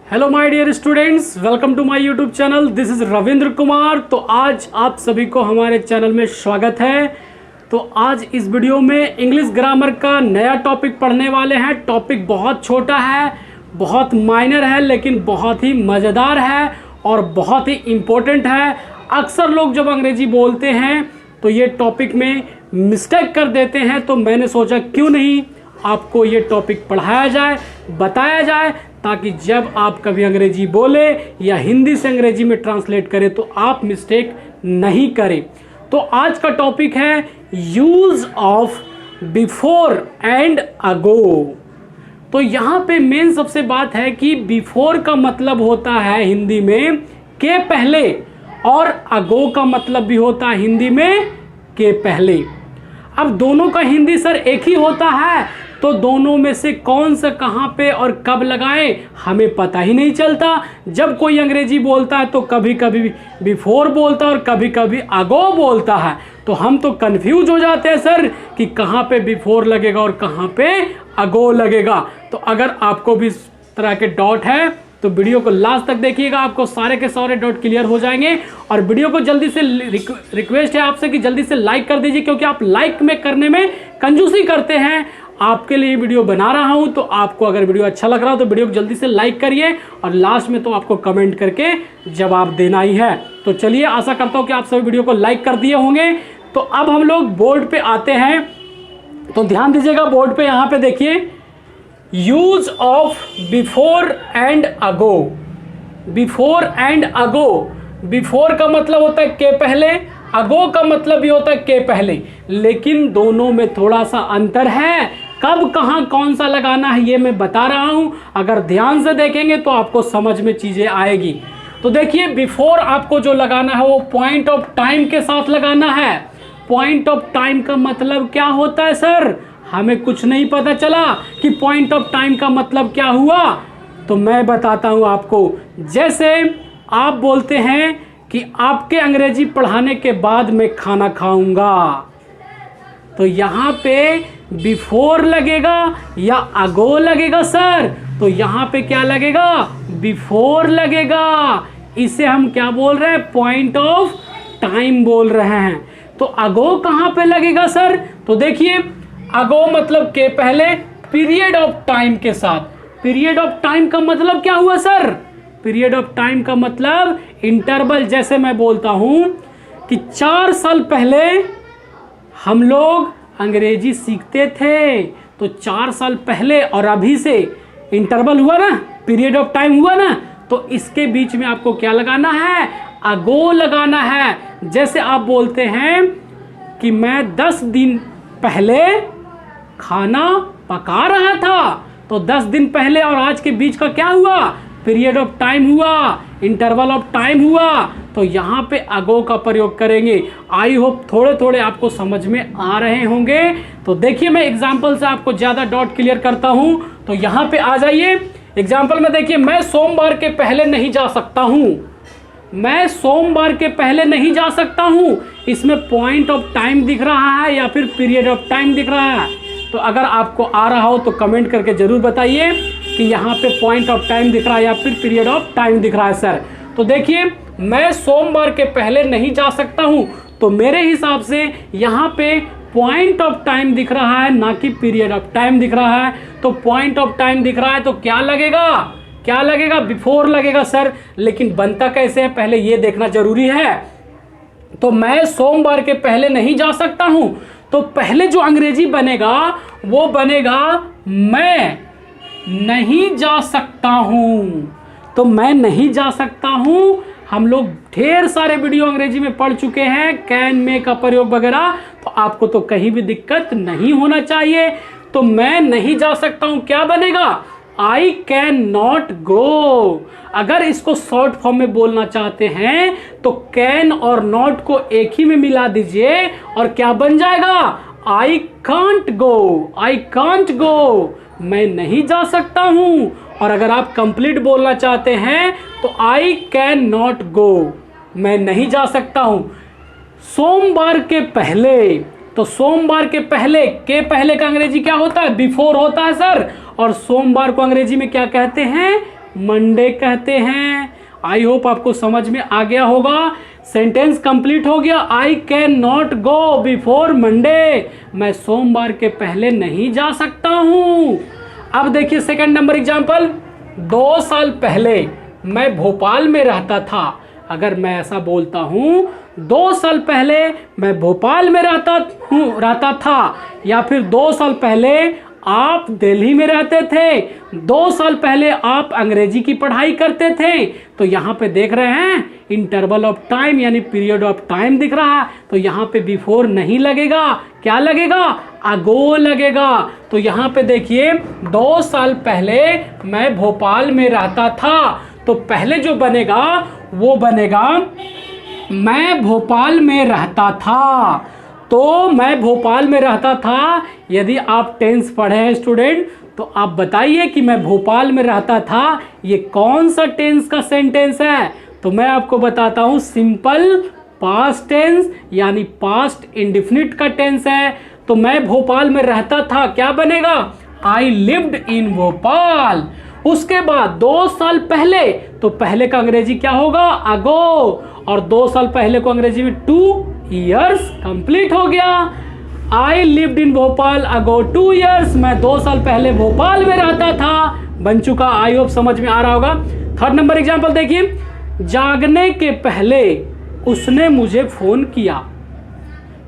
Hello my dear students, welcome to my YouTube channel. This is Ravindra Kumar. तो आज आप सभी को हमारे चैनल में स्वागत है। तो आज इस वीडियो में इंग्लिश ग्रामर का नया टॉपिक पढ़ने वाले हैं। टॉपिक बहुत छोटा है, बहुत माइनर है, लेकिन बहुत ही मज़ेदार है और बहुत ही इम्पोर्टेंट है। अक्सर लोग जब अंग्रेजी बोलते हैं तो ये टॉपिक में मिस्टेक कर देते हैं, तो मैंने सोचा क्यों नहीं आपको ये टॉपिक पढ़ाया जाए, बताया जाए, ताकि जब आप कभी अंग्रेजी बोले या हिंदी से अंग्रेजी में ट्रांसलेट करें तो आप मिस्टेक नहीं करें। तो आज का टॉपिक है यूज ऑफ बिफोर एंड अगो। तो यहाँ पे मेन सबसे बात है कि बिफोर का मतलब होता है हिंदी में के पहले, और अगो का मतलब भी होता है हिंदी में के पहले। अब दोनों का हिंदी सर एक ही होता है, तो दोनों में से कौन सा कहाँ पे और कब लगाएं हमें पता ही नहीं चलता। जब कोई अंग्रेजी बोलता है तो कभी कभी बिफोर बोलता है और कभी कभी अगो बोलता है, तो हम तो कंफ्यूज हो जाते हैं सर कि कहाँ पे बिफोर लगेगा और कहाँ पे अगो लगेगा। तो अगर आपको भी इस तरह के डॉट है तो वीडियो को लास्ट तक देखिएगा, आपको सारे के सारे डॉट क्लियर हो जाएंगे। और वीडियो को जल्दी से रिक्वेस्ट है आपसे कि जल्दी से लाइक कर दीजिए, क्योंकि आप लाइक में करने में कंजूसी करते हैं। आपके लिए वीडियो बना रहा हूं, तो आपको अगर वीडियो अच्छा लग रहा हो तो वीडियो को जल्दी से लाइक करिए, और लास्ट में तो आपको कमेंट करके जवाब देना ही है। तो चलिए, आशा करता हूं कि आप सभी वीडियो को लाइक कर दिए होंगे। तो अब हम लोग बोर्ड पे आते हैं, तो ध्यान दीजिएगा बोर्ड पे। यहाँ पे देखिए, use of before and ago. Before and ago, before का मतलब होता है के पहले, अगो का मतलब भी होता है के पहले, लेकिन दोनों में थोड़ा सा अंतर है। कब कहाँ कौन सा लगाना है ये मैं बता रहा हूं, अगर ध्यान से देखेंगे तो आपको समझ में चीजें आएगी। तो देखिए, बिफोर आपको जो लगाना है वो पॉइंट ऑफ टाइम के साथ लगाना है। पॉइंट ऑफ टाइम का मतलब क्या होता है सर? हमें कुछ नहीं पता चला कि पॉइंट ऑफ टाइम का मतलब क्या हुआ, तो मैं बताता हूं आपको। जैसे आप बोलते हैं कि आपके अंग्रेजी पढ़ाने के बाद मैं खाना खाऊंगा, तो यहां पे बिफोर लगेगा या अगो लगेगा सर? तो यहां पे क्या लगेगा? बिफोर लगेगा। इसे हम क्या बोल रहे हैं? पॉइंट ऑफ टाइम बोल रहे हैं। तो अगो कहां पे लगेगा सर? तो देखिए, अगो मतलब के पहले, पीरियड ऑफ टाइम के साथ। पीरियड ऑफ टाइम का मतलब क्या हुआ सर? पीरियड ऑफ टाइम का मतलब इंटरवल। जैसे मैं बोलता हूं कि 4 साल पहले हम लोग अंग्रेजी सीखते थे, तो 4 साल पहले और अभी से इंटरवल हुआ ना, पीरियड ऑफ टाइम हुआ ना, तो इसके बीच में आपको क्या लगाना है? अगो लगाना है। जैसे आप बोलते हैं कि मैं 10 दिन पहले खाना पका रहा था, तो 10 दिन पहले और आज के बीच का क्या हुआ? पीरियड ऑफ टाइम हुआ, इंटरवल ऑफ टाइम हुआ। तो यहाँ पे अगो का प्रयोग करेंगे। आई होप थोड़े थोड़े आपको समझ में आ रहे होंगे। तो देखिए, मैं एग्जाम्पल से आपको ज़्यादा डॉट क्लियर करता हूँ। तो यहाँ पे आ जाइए, एग्जाम्पल में देखिए, मैं सोमवार के पहले नहीं जा सकता हूँ। मैं सोमवार के पहले नहीं जा सकता हूँ। इसमें पॉइंट ऑफ टाइम दिख रहा है या फिर पीरियड ऑफ टाइम दिख रहा है? तो अगर आपको आ रहा हो तो कमेंट करके जरूर बताइए कि यहाँ पे पॉइंट ऑफ टाइम दिख रहा है या फिर पीरियड ऑफ टाइम दिख रहा है सर। तो देखिए, मैं सोमवार के पहले नहीं जा सकता हूँ, तो मेरे हिसाब से यहाँ पे पॉइंट ऑफ टाइम दिख रहा है, ना कि पीरियड ऑफ टाइम दिख रहा है। तो पॉइंट ऑफ टाइम दिख रहा है तो क्या लगेगा? क्या लगेगा? बिफोर लगेगा सर। लेकिन बनता कैसे है पहले ये देखना जरूरी है। तो मैं सोमवार के पहले नहीं जा सकता हूं, तो पहले जो अंग्रेजी बनेगा वो बनेगा मैं नहीं जा सकता हूं। तो मैं नहीं जा सकता हूं, हम लोग ढेर सारे वीडियो अंग्रेजी में पढ़ चुके हैं, कैन में का प्रयोग वगैरह, तो आपको तो कहीं भी दिक्कत नहीं होना चाहिए। तो मैं नहीं जा सकता हूं क्या बनेगा? I can not go. अगर इसको शॉर्ट फॉर्म में बोलना चाहते हैं तो कैन और नॉट को एक ही में मिला दीजिए और क्या बन जाएगा? I can't go. I can't go, मैं नहीं जा सकता हूं। और अगर आप कंप्लीट बोलना चाहते हैं तो आई कैन नॉट गो, मैं नहीं जा सकता हूं। सोमवार के पहले, तो सोमवार के पहले, के पहले का अंग्रेजी क्या होता है? बिफोर होता है सर। और सोमवार को अंग्रेजी में क्या कहते हैं? मंडे कहते हैं। आई होप आपको समझ में आ गया होगा। सेंटेंस कंप्लीट हो गया। I can not go before Monday, मैं सोमवार के पहले नहीं जा सकता हूं। अब देखिए सेकंड नंबर एग्जांपल, 2 साल पहले मैं भोपाल में रहता था। अगर मैं ऐसा बोलता हूं 2 साल पहले मैं भोपाल में रहता था, या फिर 2 साल पहले आप दिल्ली में रहते थे, 2 साल पहले आप अंग्रेजी की पढ़ाई करते थे, तो यहाँ पे देख रहे हैं इंटरवल ऑफ टाइम यानी पीरियड ऑफ टाइम दिख रहा है, तो यहाँ पे बिफोर नहीं लगेगा, क्या लगेगा, अगो लगेगा। तो यहाँ पे देखिए 2 साल पहले मैं भोपाल में रहता था, तो पहले जो बनेगा वो बनेगा मैं भोपाल में रहता था। तो मैं भोपाल में रहता था, यदि आप टेंस पढ़े हैं स्टूडेंट तो आप बताइए कि मैं भोपाल में रहता था ये कौन सा टेंस का सेंटेंस है। तो मैं आपको बताता हूं सिंपल पास्ट टेंस यानी पास्ट इंडेफिनिट का टेंस है। तो मैं भोपाल में रहता था क्या बनेगा, आई लिव्ड इन भोपाल। उसके बाद 2 साल पहले, तो पहले का अंग्रेजी क्या होगा, अगो, और 2 साल पहले को अंग्रेजी में 2 ईयर्स कंप्लीट हो गया। I lived in Bhopal ago 2 years, मैं 2 साल पहले भोपाल में रहता था, बन चुका। आई होप समझ में आ रहा होगा। थर्ड नंबर एग्जांपल देखिए, जागने के पहले उसने मुझे फोन किया।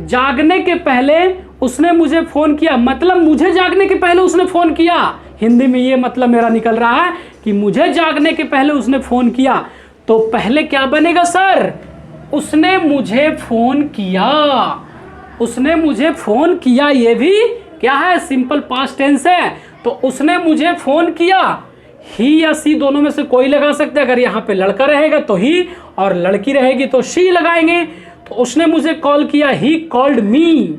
जागने के पहले उसने मुझे फोन किया, मतलब मुझे जागने के पहले उसने फोन किया। हिंदी में ये मतलब मेरा निकल रहा है कि मुझे जागने के पहले उसने फोन किया। तो पहले क्या बनेगा सर, उसने मुझे फोन किया, उसने मुझे फोन किया, ये भी क्या है, सिंपल पास्ट टेंस है। तो उसने मुझे फोन किया, ही या सी दोनों में से कोई लगा सकते हैं। अगर यहाँ पे लड़का रहेगा तो ही, और लड़की रहेगी तो शी लगाएंगे। तो उसने मुझे कॉल किया, ही कॉल्ड मी,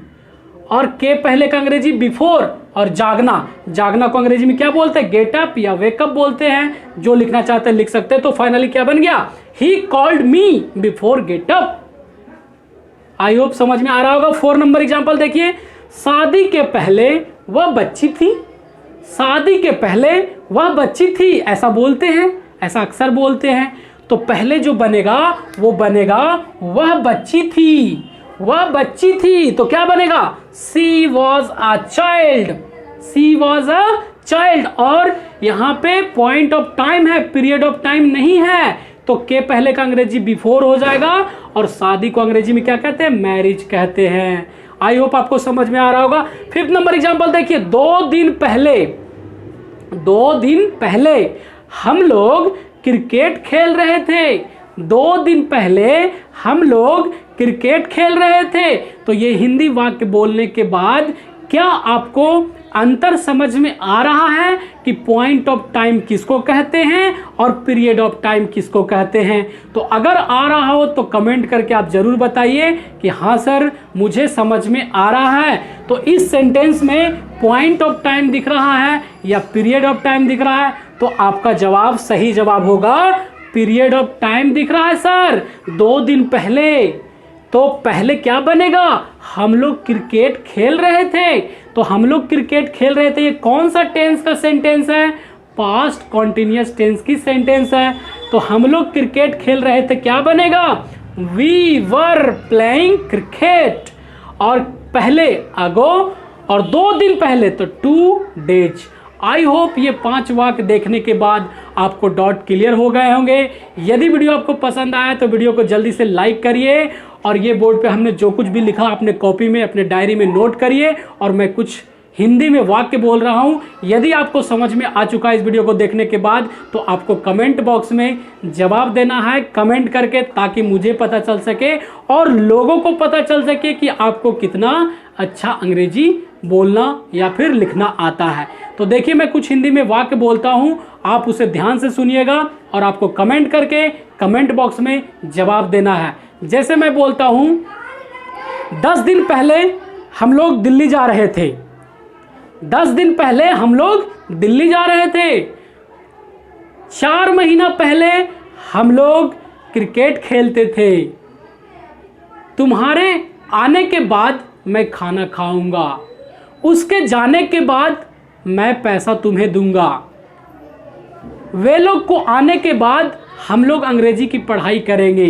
और के पहले का अंग्रेजी बिफोर, और जागना, जागना को अंग्रेजी में क्या बोलते हैं, गेट अप या वेकअप बोलते हैं। जो लिखना चाहते हैं लिख सकते हैं। तो फाइनली क्या बन गया, he called me before get up. I hope समझ में आ रहा होगा। 4 नंबर एग्जांपल देखिए, शादी के पहले वह बच्ची थी। शादी के पहले वह बच्ची थी, ऐसा बोलते हैं, ऐसा अक्सर बोलते हैं। तो पहले जो बनेगा वो बनेगा वह बच्ची थी, वह बच्ची थी। तो क्या बनेगा, she was a child, she was a child. और यहाँ पे पॉइंट ऑफ टाइम है, पीरियड ऑफ टाइम नहीं है। तो के पहले का अंग्रेजी बिफोर हो जाएगा, और शादी को अंग्रेजी में क्या कहते हैं, मैरिज कहते हैं। आई होप आपको समझ में आ रहा होगा। 5th नंबर एग्जांपल देखिए, 2 दिन पहले हम लोग क्रिकेट खेल रहे थे। 2 दिन पहले हम लोग क्रिकेट खेल रहे थे। तो ये हिंदी वाक्य बोलने के बाद क्या आपको अंतर समझ में आ रहा है कि पॉइंट ऑफ टाइम किसको कहते हैं और पीरियड ऑफ टाइम किसको कहते हैं। तो अगर आ रहा हो तो कमेंट करके आप जरूर बताइए कि हाँ सर मुझे समझ में आ रहा है। तो इस सेंटेंस में पॉइंट ऑफ टाइम दिख रहा है या पीरियड ऑफ टाइम दिख रहा है, तो आपका जवाब सही जवाब होगा पीरियड ऑफ टाइम दिख रहा है सर। 2 दिन पहले, तो पहले क्या बनेगा, हम लोग क्रिकेट खेल रहे थे। तो हम लोग क्रिकेट खेल रहे थे, ये कौन सा टेंस का सेंटेंस है, पास्ट कॉन्टिन्यूअस टेंस की सेंटेंस है। तो हम लोग क्रिकेट खेल रहे थे, क्या बनेगा, वी वर प्लेइंग क्रिकेट। और पहले अगो, और 2 दिन पहले तो 2 डेज। आई होप ये 5 वाक्य देखने के बाद आपको डॉट क्लियर हो गए होंगे। यदि वीडियो आपको पसंद आया तो वीडियो को जल्दी से लाइक करिए, और ये बोर्ड पे हमने जो कुछ भी लिखा अपने कॉपी में, अपने डायरी में नोट करिए। और मैं कुछ हिंदी में वाक्य बोल रहा हूँ, यदि आपको समझ में आ चुका है इस वीडियो को देखने के बाद, तो आपको कमेंट बॉक्स में जवाब देना है कमेंट करके, ताकि मुझे पता चल सके और लोगों को पता चल सके कि आपको कितना अच्छा अंग्रेजी बोलना या फिर लिखना आता है। तो देखिए मैं कुछ हिंदी में वाक्य बोलता हूँ, आप उसे ध्यान से सुनिएगा और आपको कमेंट करके कमेंट बॉक्स में जवाब देना है। जैसे मैं बोलता हूँ, 10 दिन पहले हम लोग दिल्ली जा रहे थे। 10 दिन पहले हम लोग दिल्ली जा रहे थे। 4 महीना पहले हम लोग क्रिकेट खेलते थे। तुम्हारे आने के बाद मैं खाना खाऊंगा, उसके जाने के बाद मैं पैसा तुम्हें दूंगा। वे लोग को आने के बाद हम लोग अंग्रेजी की पढ़ाई करेंगे।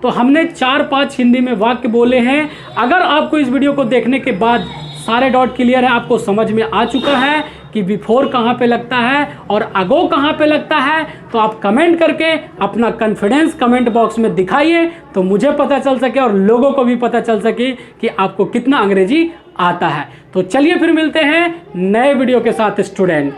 तो हमने 4-5 हिंदी में वाक्य बोले हैं। अगर आपको इस वीडियो को देखने के बाद सारे डॉट क्लियर है, आपको समझ में आ चुका है कि बिफोर कहाँ पे लगता है और अगो कहाँ पे लगता है, तो आप कमेंट करके अपना कॉन्फिडेंस कमेंट बॉक्स में दिखाइए, तो मुझे पता चल सके और लोगों को भी पता चल सके कि आपको कितना अंग्रेजी आता है। तो चलिए फिर मिलते हैं नए वीडियो के साथ स्टूडेंट।